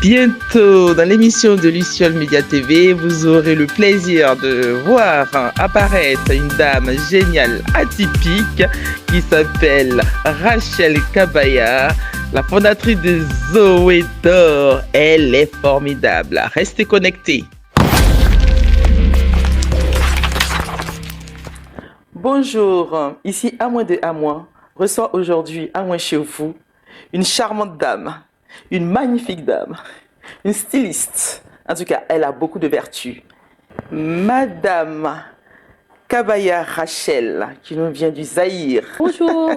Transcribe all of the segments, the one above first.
Bientôt, dans l'émission de Luciole Média TV, vous aurez le plaisir de voir apparaître une dame géniale, atypique, qui s'appelle Rachel Kabaya, la fondatrice de Zoé d'Or. Elle est formidable. Restez connectés. Bonjour, ici Amoin de Amoin reçoit aujourd'hui Amoin chez vous une charmante dame, une magnifique dame, une styliste. En tout cas, elle a beaucoup de vertus. Madame Kabaya Rachel, qui nous vient du Zaïre. Bonjour.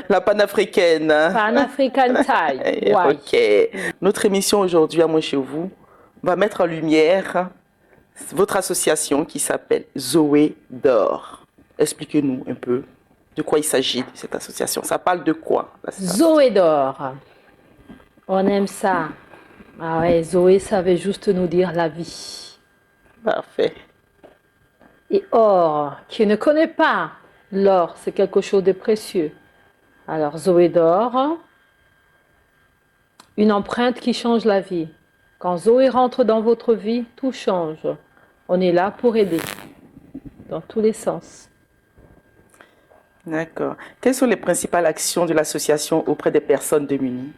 La panafricaine. Pan-African Thai. Ouais. Ok. Notre émission aujourd'hui, Amoin chez vous, va mettre en lumière votre association qui s'appelle Zoé d'Or. Expliquez-nous un peu de quoi il s'agit de cette association. Ça parle de quoi? Zoé d'Or. On aime ça. Ah ouais, Zoé, ça veut juste nous dire la vie. Parfait. Et or, qui ne connaît pas l'or, c'est quelque chose de précieux. Alors, Zoé d'Or, une empreinte qui change la vie. Quand Zoé rentre dans votre vie, tout change. On est là pour aider, dans tous les sens. D'accord. Quelles sont les principales actions de l'association auprès des personnes démunies?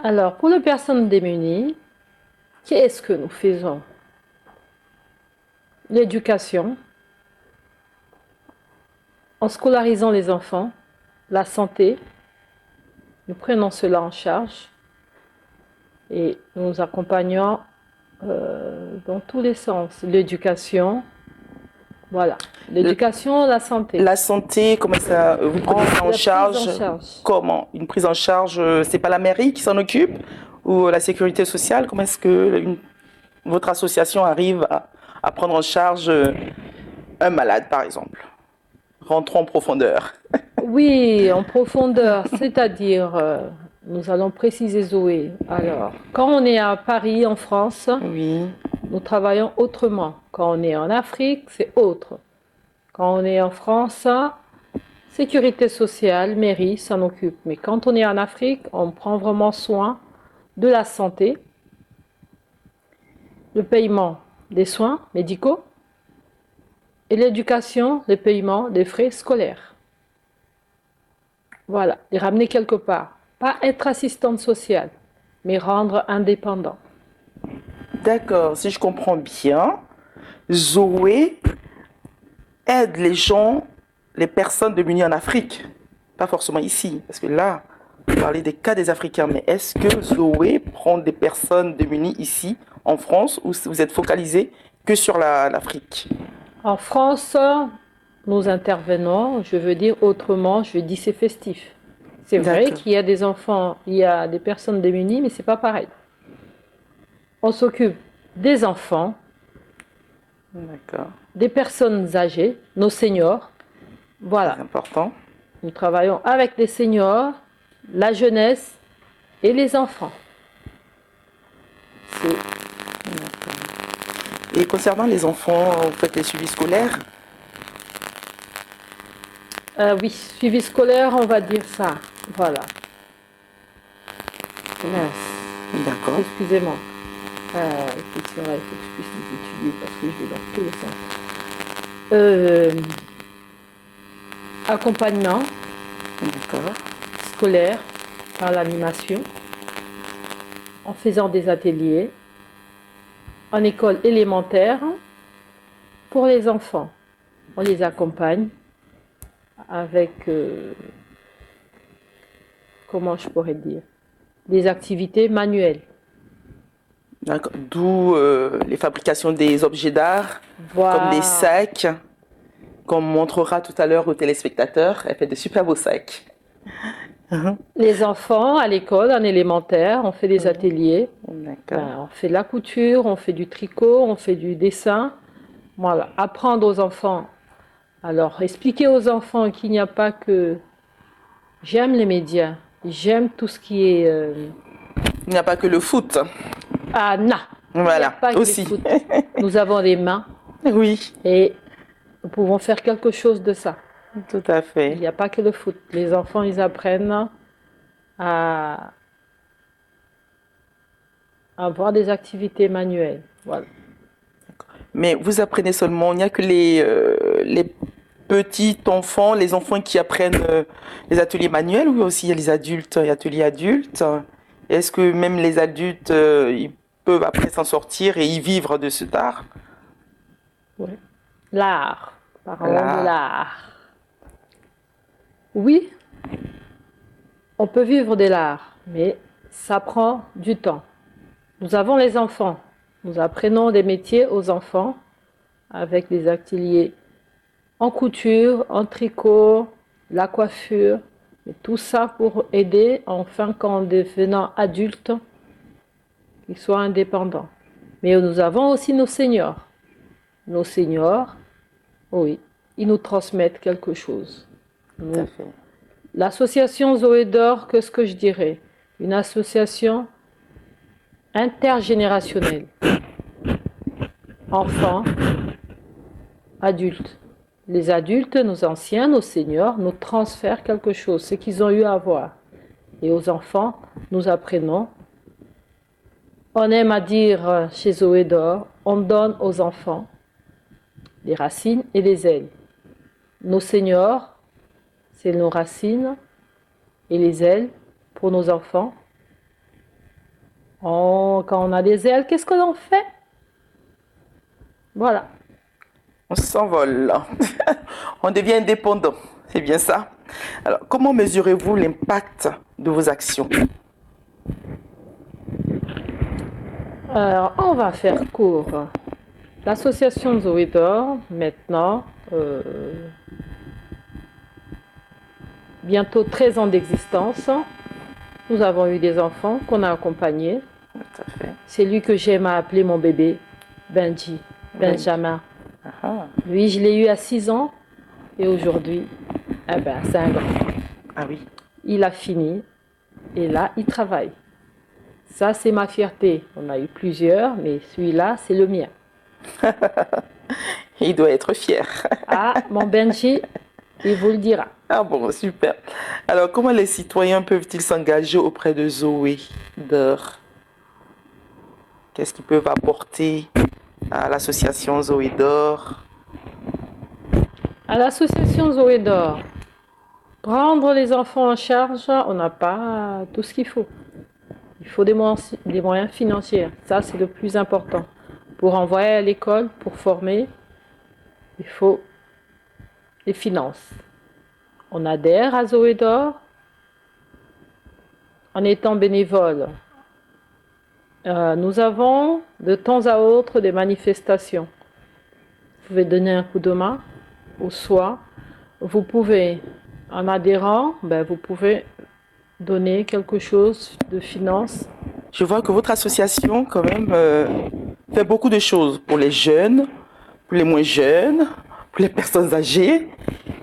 Alors, pour les personnes démunies, qu'est-ce que nous faisons? L'éducation, en scolarisant les enfants, la santé, nous prenons cela en charge et nous accompagnons dans tous les sens. L'éducation, voilà. L'éducation, la santé. La santé, comment ça, vous prenez ça en charge? Comment? Une prise en charge, c'est pas la mairie qui s'en occupe? Ou la sécurité sociale? Comment est-ce que votre association arrive à prendre en charge un malade, par exemple? Rentrons en profondeur. Oui, en profondeur, c'est-à-dire, nous allons préciser Zoé. Alors, quand on est à Paris, en France, oui, nous travaillons autrement. Quand on est en Afrique, c'est autre. Quand on est en France, sécurité sociale, mairie s'en occupe. Mais quand on est en Afrique, on prend vraiment soin de la santé, le paiement des soins médicaux et l'éducation, le paiement des frais scolaires. Voilà, les ramener quelque part. Pas être assistante sociale, mais rendre indépendant. D'accord, si je comprends bien, Zoé aide les gens, les personnes démunies en Afrique, pas forcément ici, parce que là, vous parlez des cas des Africains, mais est-ce que Zoé prend des personnes démunies ici, en France, ou vous êtes focalisé que sur l'Afrique? En France, nous intervenons, je veux dire autrement, je dis c'est festif. C'est vrai qu'il y a des enfants, il y a des personnes démunies, mais c'est pas pareil. On s'occupe des enfants, des personnes âgées, nos seniors. Voilà. C'est important. Nous travaillons avec les seniors, la jeunesse et les enfants. Et concernant les enfants, vous faites les suivis scolaires? Oui, suivi scolaire, on va dire ça. Voilà. D'accord. Excusez-moi. Effectivement, il faut que je puisse les étudier parce que je vais dans tous les sens. Accompagnement scolaire par l'animation, en faisant des ateliers, en école élémentaire pour les enfants. On les accompagne avec, comment je pourrais dire, des activités manuelles. D'où les fabrications des objets d'art, comme des sacs, qu'on montrera tout à l'heure aux téléspectateurs. Elle fait de super beaux sacs. Les enfants à l'école, en élémentaire, on fait des ateliers. On fait de la couture, on fait du tricot, on fait du dessin. Voilà, apprendre aux enfants. Alors, expliquer aux enfants qu'il n'y a pas que... J'aime les médias, j'aime tout ce qui est... Il n'y a pas que le foot. Ah non, voilà, il n'y a pas aussi. Que le foot. Nous avons des mains. Oui. Et nous pouvons faire quelque chose de ça. Tout à fait. Il n'y a pas que le foot. Les enfants, ils apprennent à avoir des activités manuelles. Voilà. Mais vous apprenez seulement, il n'y a que les petits enfants, les enfants qui apprennent les ateliers manuels, ou aussi il y a les adultes, les ateliers adultes. Est-ce que même les adultes, ils peuvent après s'en sortir et y vivre de cet art? Ouais. L'art. Parlons de Là, l'art. Oui, on peut vivre de l'art, mais ça prend du temps. Nous avons les enfants. Nous apprenons des métiers aux enfants avec des ateliers en couture, en tricot, la coiffure, et tout ça pour aider enfin qu'en devenant adultes, ils soient indépendants. Mais nous avons aussi nos seniors. Nos seniors, oui, ils nous transmettent quelque chose. tout à fait. L'association Zoé d'Or, qu'est-ce que je dirais? Une association intergénérationnelle. Enfants, adultes. Les adultes, nos anciens, nos seniors, nous transfèrent quelque chose, ce qu'ils ont eu à voir. Et aux enfants, nous apprenons. On aime à dire chez Zoé d'Or, on donne aux enfants les racines et les ailes. Nos seniors, c'est nos racines et les ailes pour nos enfants. Quand on a des ailes, qu'est-ce que l'on fait? Voilà. On s'envole. On devient indépendant. C'est bien ça. Alors, comment mesurez-vous l'impact de vos actions? Alors, on va faire court. L'association Zoé d'Or, maintenant, bientôt 13 ans d'existence. Nous avons eu des enfants qu'on a accompagnés. Tout à fait. C'est lui que j'aime appeler mon bébé, Benji, Benjamin. Ah, Lui, je l'ai eu à 6 ans et aujourd'hui, c'est un grand. ah oui. Il a fini et là, il travaille. Ça, c'est ma fierté. On a eu plusieurs, mais celui-là, c'est le mien. Il doit être fier. Ah, mon Benji, il vous le dira. Ah bon, super. Alors, comment les citoyens peuvent-ils s'engager auprès de Zoé d'Or? Qu'est-ce qu'ils peuvent apporter à l'association Zoé d'Or? À l'association Zoé d'Or, prendre les enfants en charge, on n'a pas tout ce qu'il faut. Il faut des moyens financiers. Ça, c'est le plus important. Pour envoyer à l'école, pour former, il faut des finances. On adhère à Zoé d'Or en étant bénévole. Nous avons de temps à autre des manifestations. Vous pouvez donner un coup de main, ou soit vous pouvez, en adhérant, vous pouvez donner quelque chose de finance. Je vois que votre association, quand même, fait beaucoup de choses pour les jeunes, pour les moins jeunes, pour les personnes âgées.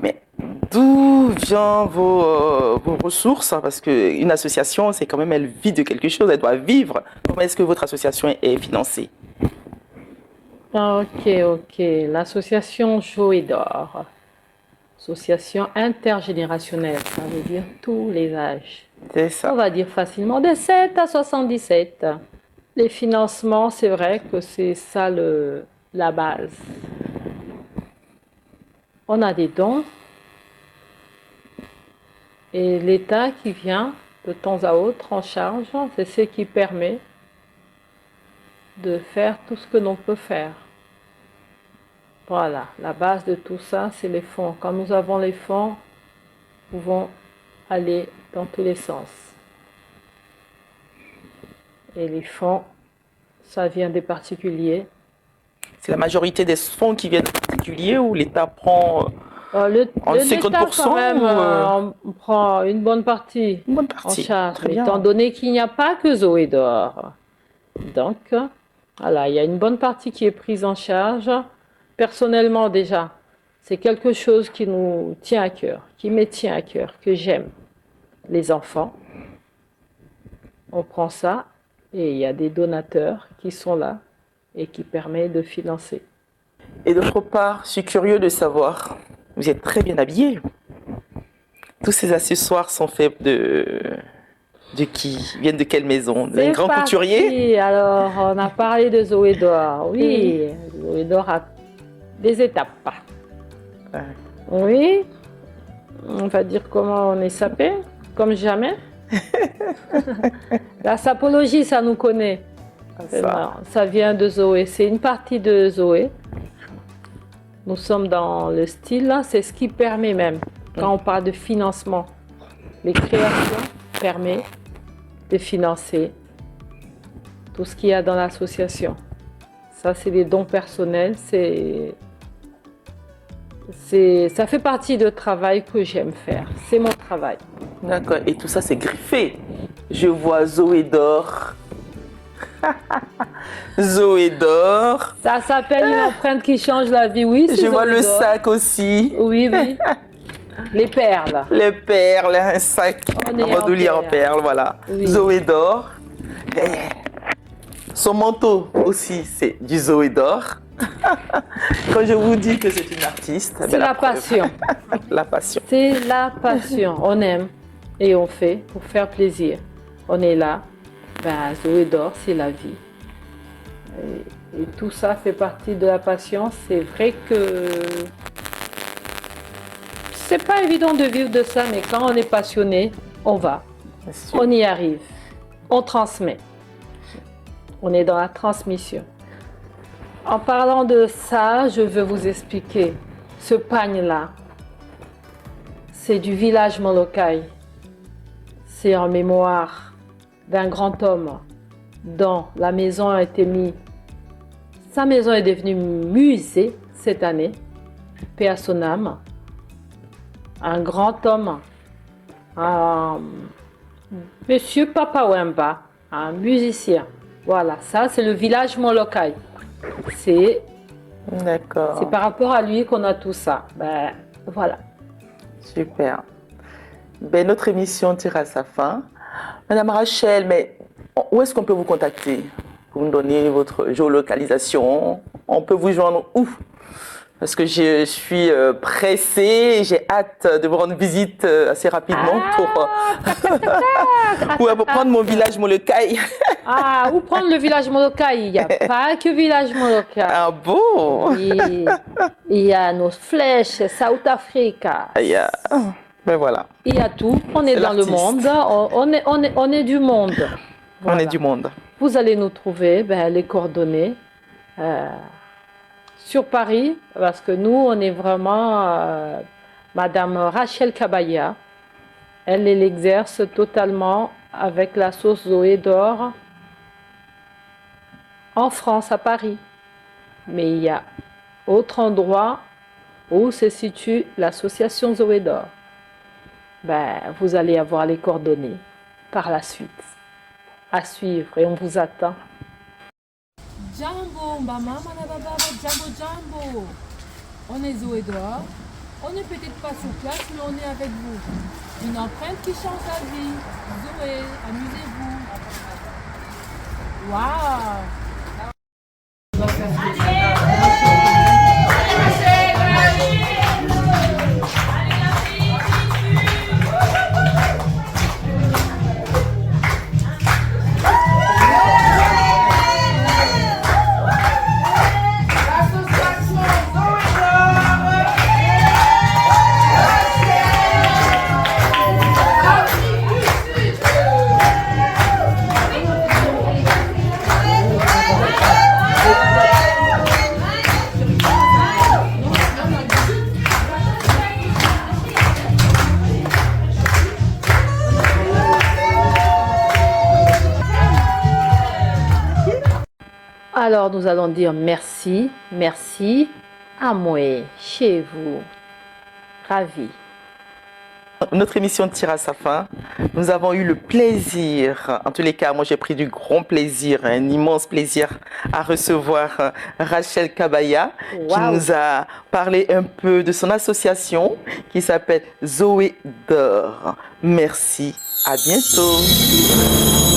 Mais d'où viennent vos ressources? Parce qu'une association, c'est quand même, elle vit de quelque chose, elle doit vivre. Comment est-ce que votre association est financée? Ok. L'association Zoé d'Or. Association intergénérationnelle, ça veut dire tous les âges. C'est ça. On va dire facilement de 7 à 77. Les financements, c'est vrai que c'est ça la base. On a des dons et l'État qui vient de temps à autre en charge, c'est ce qui permet de faire tout ce que l'on peut faire. Voilà, la base de tout ça, c'est les fonds. Quand nous avons les fonds, nous pouvons aller dans tous les sens. Et les fonds, ça vient des particuliers. C'est la majorité des fonds qui viennent des particuliers ou l'État prend en l'État, 50% quand même, ou, on prend une bonne partie une bonne en partie? charge, Très bien. étant donné qu'il n'y a pas que Zoé d'Or. Donc, voilà, il y a une bonne partie qui est prise en charge. Personnellement, déjà, c'est quelque chose qui nous tient à cœur, qui me tient à cœur, que j'aime. Les enfants, on prend ça et il y a des donateurs qui sont là et qui permettent de financer. Et d'autre part, je suis curieux de savoir, vous êtes très bien habillés. Tous ces accessoires sont faits De qui? Ils viennent de quelle maison? C'est Un grand parti. couturier? Alors, on a parlé de Zoé d'Or. Oui, Zoé d'Or a des étapes. Ouais. Oui, on va dire comment on est sapé, comme jamais. La sapologie, ça nous connaît. Ça vient de Zoé. C'est une partie de Zoé. Nous sommes dans le style, là. C'est ce qui permet même, quand on parle de financement, les créations permettent de financer tout ce qu'il y a dans l'association. Ça, c'est des dons personnels. Ça fait partie du travail que j'aime faire. C'est mon travail. D'accord. Et tout ça, c'est griffé. Je vois Zoé d'Or. Zoé d'Or. Ça s'appelle une empreinte qui change la vie, oui. Je vois le sac aussi. Oui, oui. Les perles. Les perles, un sac en bandoulière en perles, voilà. Oui. Zoé d'Or. Son manteau aussi, c'est du Zoé d'Or. Quand je vous dis que c'est une artiste, c'est la passion. La passion. C'est la passion. On aime et on fait pour faire plaisir. On est là. Zoé d'Or, c'est la vie. Et tout ça fait partie de la passion. C'est vrai que c'est pas évident de vivre de ça, mais quand on est passionné, on va. On y arrive. On transmet. On est dans la transmission. En parlant de ça, je veux vous expliquer. Ce pagne-là, c'est du village Molokai. C'est en mémoire d'un grand homme dont la maison a été mise. Sa maison est devenue musée cette année, paix à son âme. Un grand homme, Monsieur Papa Wemba, un musicien. Voilà, ça c'est le village Molokai. C'est par rapport à lui qu'on a tout ça. Voilà. Super. Notre émission tire à sa fin. Madame Rachel, mais où est-ce qu'on peut vous contacter pour nous donner votre géolocalisation? On peut vous joindre où? Parce que je suis pressée, j'ai hâte de vous rendre visite assez rapidement pour prendre mon village Molokai. Où prendre le village Molokai? Il n'y a pas que village Molokai. Ah bon? Oui. Il y a nos flèches, South Africa. Ben voilà. Il y a tout. On est dans le monde. On est du monde. Voilà. On est du monde. Vous allez nous trouver les coordonnées. Sur Paris, parce que nous, on est vraiment Madame Rachel Kabaya. Elle l'exerce totalement avec la sauce Zoé d'Or en France, à Paris. Mais il y a autre endroit où se situe l'association Zoé d'Or. Vous allez avoir les coordonnées par la suite. À suivre et on vous attend. Jambo, maman, Jambo. On est Zoé d'Or. On n'est peut-être pas sur place, mais on est avec vous. Une empreinte qui change la vie. Zoé, amusez-vous. Waouh! Alors nous allons dire merci, merci à moi, chez vous. Ravi. Notre émission tire à sa fin. Nous avons eu le plaisir, en tous les cas, moi j'ai pris du grand plaisir, un immense plaisir à recevoir Rachel Kabaya, qui nous a parlé un peu de son association qui s'appelle Zoé d'Or. Merci, à bientôt.